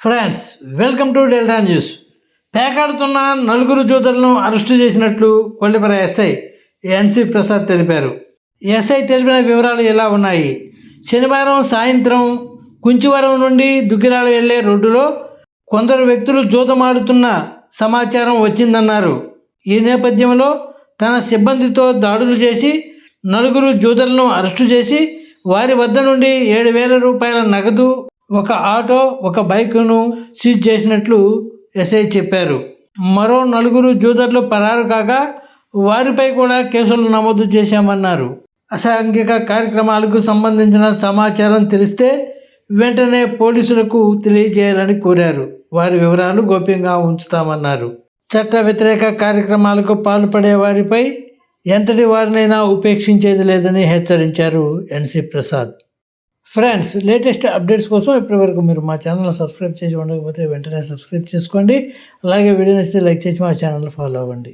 Friends, welcome to Delta news. పేకాడుతున్న నలుగురు జూతలను అరెస్టు చేసినట్లు కొల్లిపర ఎస్ఐ ఎన్సి ప్రసాద్ తెలిపారు. ఎస్ఐ తెలిపిన వివరాలు ఇలా ఉన్నాయి. శనివారం సాయంత్రం కుంచివరం నుండి దుగ్గిరాల వెళ్లే రోడ్డులో కొందరు వ్యక్తులు జూతమాడుతున్న సమాచారం వచ్చిందన్నారు. ఈ నేపథ్యంలో తన సిబ్బందితో దాడులు చేసి నలుగురు జూతలను అరెస్టు చేసి వారి వద్ద నుండి 7,000 రూపాయల నగదు, ఒక ఆటో, ఒక బైక్ను సీజ్ చేసినట్లు ఎస్ఐ చెప్పారు. మరో నలుగురు జూదర్లు పరారు కాగా వారిపై కూడా కేసులు నమోదు చేశామన్నారు. అసాంఘిక కార్యక్రమాలకు సంబంధించిన సమాచారం తెలిస్తే వెంటనే పోలీసులకు తెలియజేయాలని కోరారు. వారి వివరాలు గోప్యంగా ఉంచుతామన్నారు. చట్ట వ్యతిరేక కార్యక్రమాలకు పాల్పడే వారిపై ఎంతటి వారినైనా ఉపేక్షించేది లేదని హెచ్చరించారు ఎన్సి ప్రసాద్. ఫ్రెండ్స్, లేటెస్ట్ అప్డేట్స్ కోసం ఇప్పటివరకు మీరు మా ఛానల్ని సబ్స్క్రైబ్ చేసి ఉండకపోతే వెంటనే సబ్స్క్రైబ్ చేసుకోండి. అలాగే వీడియో నచ్చితే లైక్ చేసి మా ఛానల్ని ఫాలో అవ్వండి.